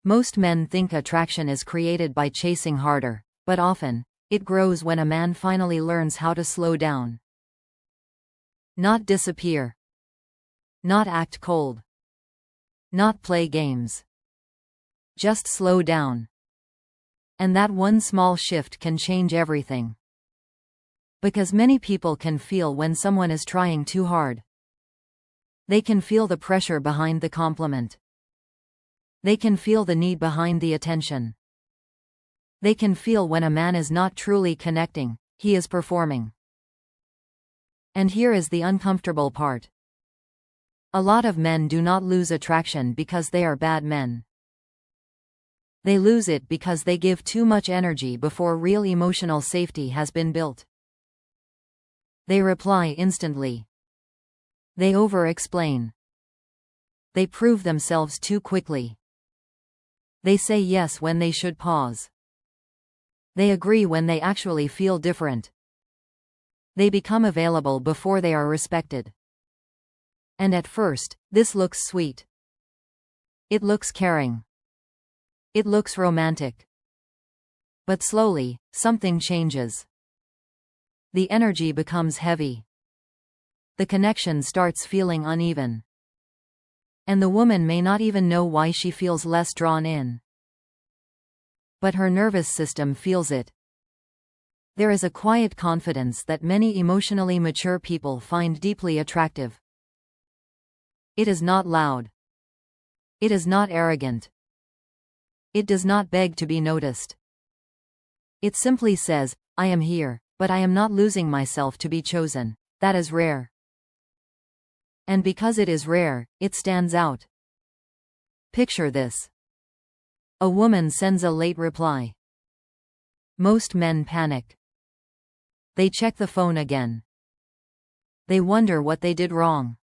Most men think attraction is created by chasing harder, but often, it grows when a man finally learns how to slow down. Not disappear. Not act cold. Not play games. Just slow down. And that one small shift can change everything. Because many people can feel when someone is trying too hard. They can feel the pressure behind the compliment. They can feel the need behind the attention. They can feel when a man is not truly connecting, he is performing. And here is the uncomfortable part. A lot of men do not lose attraction because they are bad men. They lose it because they give too much energy before real emotional safety has been built. They reply instantly. They over-explain. They prove themselves too quickly. They say yes when they should pause. They agree when they actually feel different. They become available before they are respected. And at first, this looks sweet. It looks caring. It looks romantic. But slowly, something changes. The energy becomes heavy. The connection starts feeling uneven. And the woman may not even know why she feels less drawn in. But her nervous system feels it. There is a quiet confidence that many emotionally mature people find deeply attractive. It is not loud. It is not arrogant. It does not beg to be noticed. It simply says, I am here, but I am not losing myself to be chosen. That is rare. And because it is rare, it stands out. Picture this. A woman sends a late reply. Most men panic. They check the phone again. They wonder what they did wrong.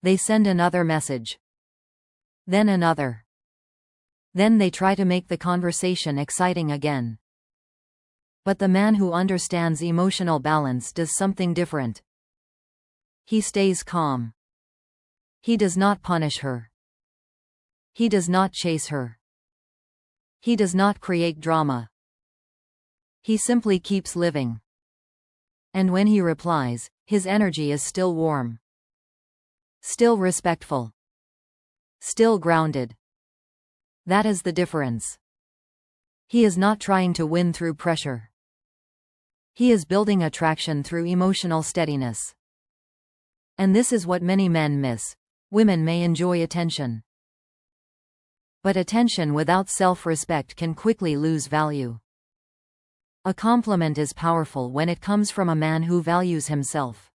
They send another message. Then another. Then they try to make the conversation exciting again. But the man who understands emotional balance does something different. He stays calm. He does not punish her. He does not chase her. He does not create drama. He simply keeps living. And when he replies, his energy is still warm. Still respectful. Still grounded. That is the difference. He is not trying to win through pressure. He is building attraction through emotional steadiness. And this is what many men miss. Women may enjoy attention. But attention without self-respect can quickly lose value. A compliment is powerful when it comes from a man who values himself.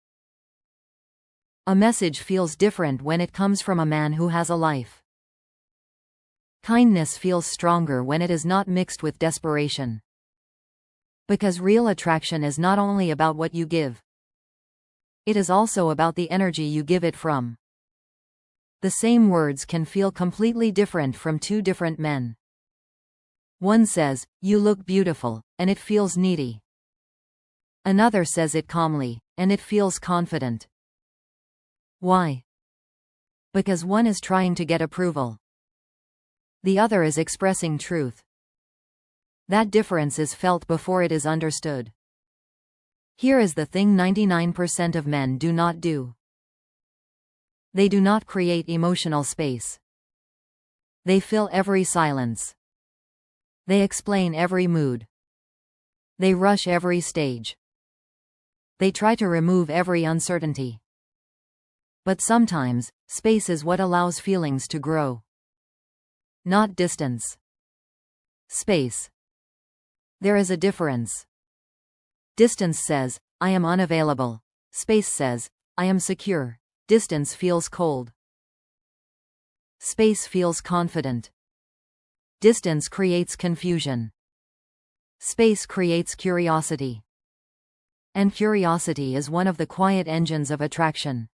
A message feels different when it comes from a man who has a life. Kindness feels stronger when it is not mixed with desperation. Because real attraction is not only about what you give. It is also about the energy you give it from. The same words can feel completely different from two different men. One says, "You look beautiful," and it feels needy. Another says it calmly, and it feels confident. Why? Because one is trying to get approval. The other is expressing truth. That difference is felt before it is understood. Here is the thing 99% of men do not do. They do not create emotional space. They fill every silence. They explain every mood. They rush every stage. They try to remove every uncertainty. But sometimes, space is what allows feelings to grow. Not distance. Space. There is a difference. Distance says, I am unavailable. Space says, I am secure. Distance feels cold. Space feels confident. Distance creates confusion. Space creates curiosity. And curiosity is one of the quiet engines of attraction.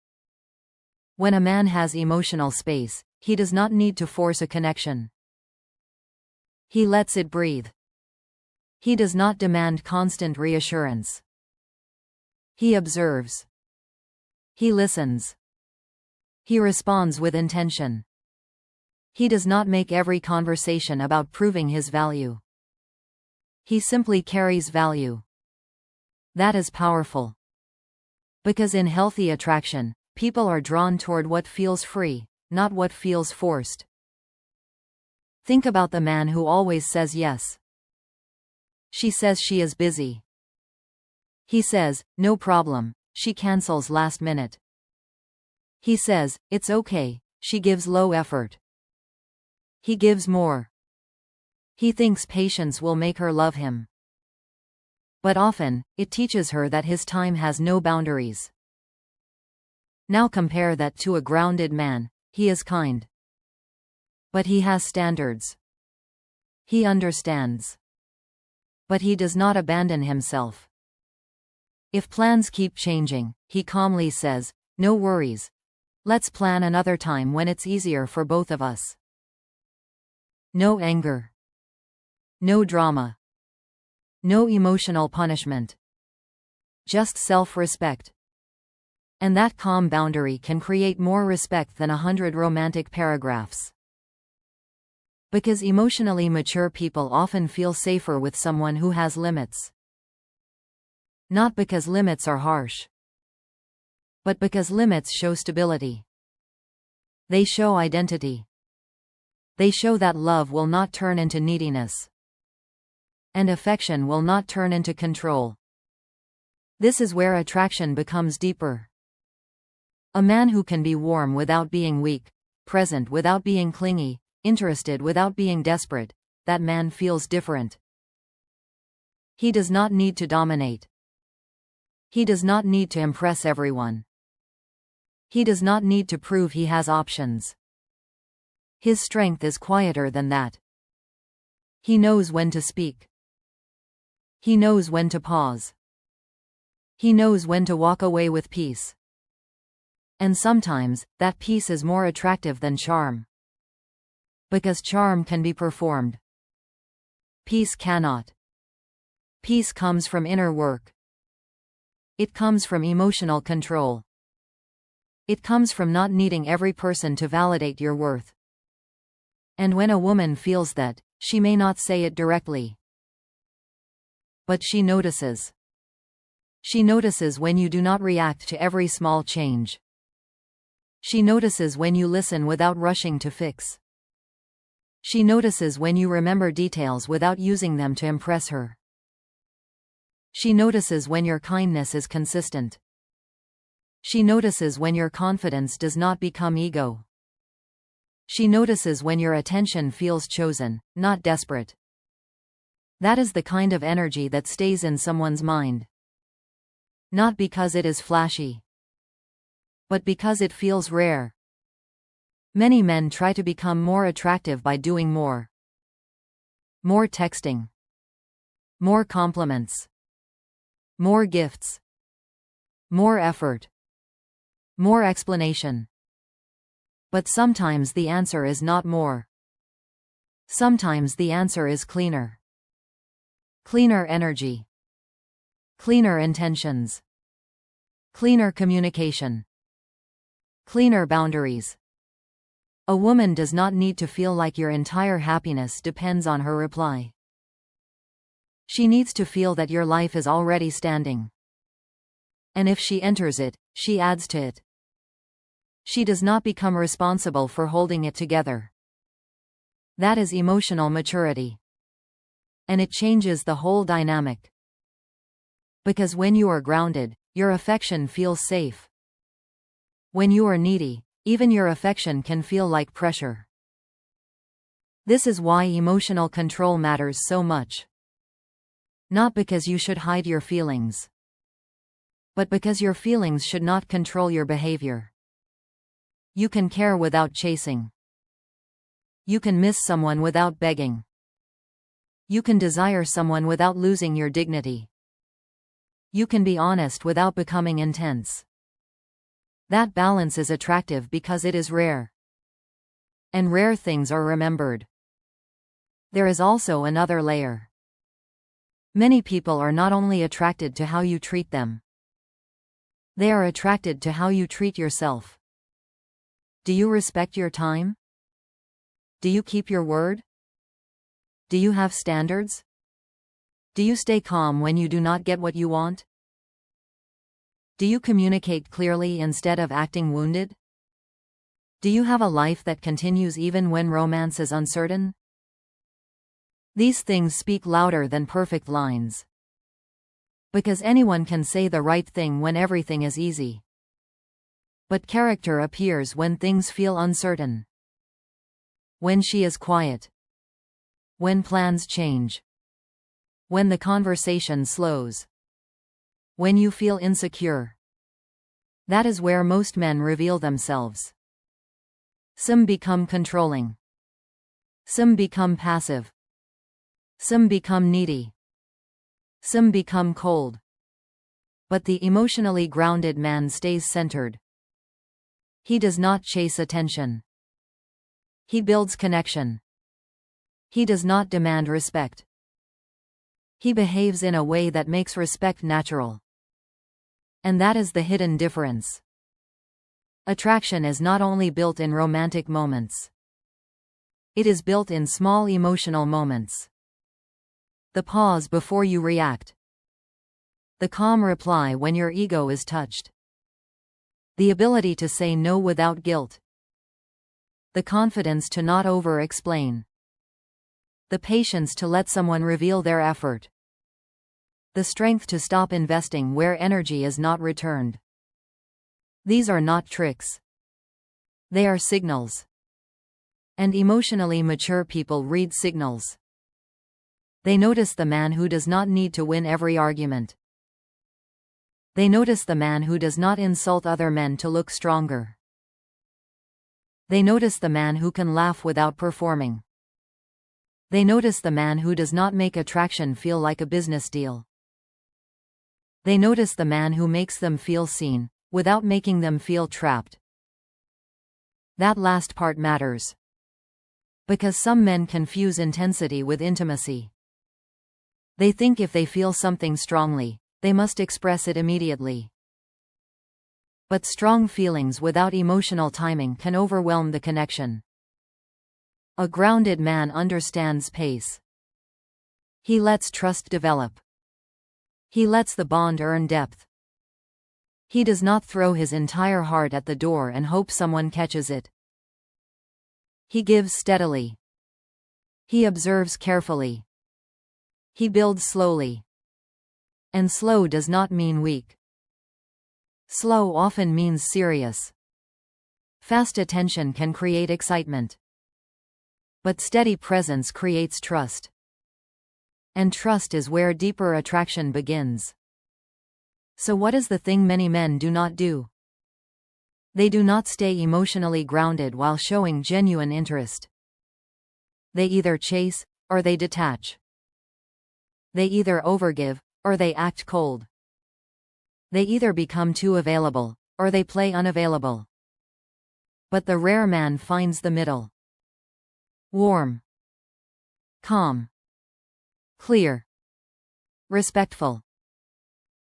When a man has emotional space, he does not need to force a connection. He lets it breathe. He does not demand constant reassurance. He observes. He listens. He responds with intention. He does not make every conversation about proving his value. He simply carries value. That is powerful. Because in healthy attraction, people are drawn toward what feels free, not what feels forced. Think about the man who always says yes. She says she is busy. He says, no problem. She cancels last minute. He says, it's okay. She gives low effort. He gives more. He thinks patience will make her love him. But often, it teaches her that his time has no boundaries. Now compare that to a grounded man. He is kind. But he has standards. He understands. But he does not abandon himself. If plans keep changing, he calmly says, no worries. Let's plan another time when it's easier for both of us. No anger. No drama. No emotional punishment. Just self-respect. And that calm boundary can create more respect than 100 romantic paragraphs. Because emotionally mature people often feel safer with someone who has limits. Not because limits are harsh, but because limits show stability. They show identity. They show that love will not turn into neediness. And affection will not turn into control. This is where attraction becomes deeper. A man who can be warm without being weak, present without being clingy, interested without being desperate, that man feels different. He does not need to dominate. He does not need to impress everyone. He does not need to prove he has options. His strength is quieter than that. He knows when to speak. He knows when to pause. He knows when to walk away with peace. And sometimes, that peace is more attractive than charm. Because charm can be performed. Peace cannot. Peace comes from inner work. It comes from emotional control. It comes from not needing every person to validate your worth. And when a woman feels that, she may not say it directly. But she notices. She notices when you do not react to every small change. She notices when you listen without rushing to fix. She notices when you remember details without using them to impress her. She notices when your kindness is consistent. She notices when your confidence does not become ego. She notices when your attention feels chosen, not desperate. That is the kind of energy that stays in someone's mind. Not because it is flashy, but because it feels rare. Many men try to become more attractive by doing more. More texting. More compliments. More gifts. More effort. More explanation. But sometimes the answer is not more. Sometimes the answer is cleaner. Cleaner energy. Cleaner intentions. Cleaner communication. Cleaner boundaries. A woman does not need to feel like your entire happiness depends on her reply. She needs to feel that your life is already standing. And if she enters it, she adds to it. She does not become responsible for holding it together. That is emotional maturity. And it changes the whole dynamic. Because when you are grounded, your affection feels safe. When you are needy, even your affection can feel like pressure. This is why emotional control matters so much. Not because you should hide your feelings, but because your feelings should not control your behavior. You can care without chasing. You can miss someone without begging. You can desire someone without losing your dignity. You can be honest without becoming intense. That balance is attractive because it is rare. And rare things are remembered. There is also another layer. Many people are not only attracted to how you treat them. They are attracted to how you treat yourself. Do you respect your time? Do you keep your word? Do you have standards? Do you stay calm when you do not get what you want? Do you communicate clearly instead of acting wounded? Do you have a life that continues even when romance is uncertain? These things speak louder than perfect lines. Because anyone can say the right thing when everything is easy. But character appears when things feel uncertain. When she is quiet. When plans change. When the conversation slows. When you feel insecure. That is where most men reveal themselves. Some become controlling. Some become passive. Some become needy. Some become cold. But the emotionally grounded man stays centered. He does not chase attention. He builds connection. He does not demand respect. He behaves in a way that makes respect natural. And that is the hidden difference. Attraction is not only built in romantic moments. It is built in small emotional moments. The pause before you react. The calm reply when your ego is touched. The ability to say no without guilt. The confidence to not over-explain. The patience to let someone reveal their effort. The strength to stop investing where energy is not returned. These are not tricks. They are signals. And emotionally mature people read signals. They notice the man who does not need to win every argument. They notice the man who does not insult other men to look stronger. They notice the man who can laugh without performing. They notice the man who does not make attraction feel like a business deal. They notice the man who makes them feel seen, without making them feel trapped. That last part matters. Because some men confuse intensity with intimacy. They think if they feel something strongly, they must express it immediately. But strong feelings without emotional timing can overwhelm the connection. A grounded man understands pace. He lets trust develop. He lets the bond earn depth. He does not throw his entire heart at the door and hope someone catches it. He gives steadily. He observes carefully. He builds slowly. And slow does not mean weak. Slow often means serious. Fast attention can create excitement. But steady presence creates trust. And trust is where deeper attraction begins. So what is the thing many men do not do? They do not stay emotionally grounded while showing genuine interest. They either chase, or they detach. They either overgive, or they act cold. They either become too available, or they play unavailable. But the rare man finds the middle. Warm. Calm. Clear. Respectful.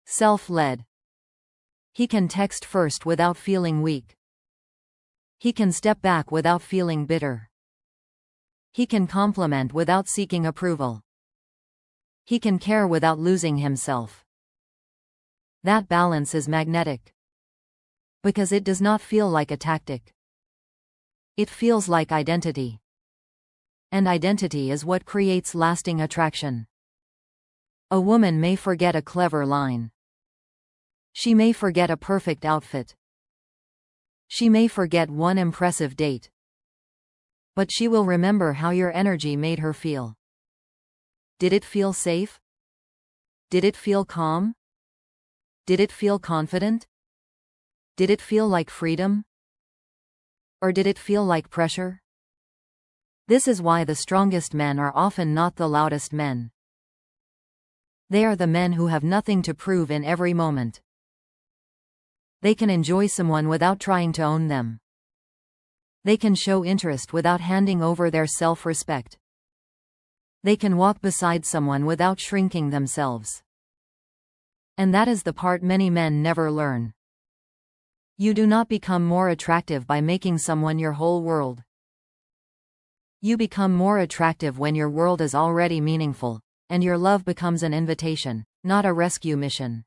Self-led. He can text first without feeling weak. He can step back without feeling bitter. He can compliment without seeking approval. He can care without losing himself. That balance is magnetic. Because it does not feel like a tactic. It feels like identity. And identity is what creates lasting attraction. A woman may forget a clever line. She may forget a perfect outfit. She may forget one impressive date. But she will remember how your energy made her feel. Did it feel safe? Did it feel calm? Did it feel confident? Did it feel like freedom? Or did it feel like pressure? This is why the strongest men are often not the loudest men. They are the men who have nothing to prove in every moment. They can enjoy someone without trying to own them. They can show interest without handing over their self-respect. They can walk beside someone without shrinking themselves. And that is the part many men never learn. You do not become more attractive by making someone your whole world. You become more attractive when your world is already meaningful, and your love becomes an invitation, not a rescue mission.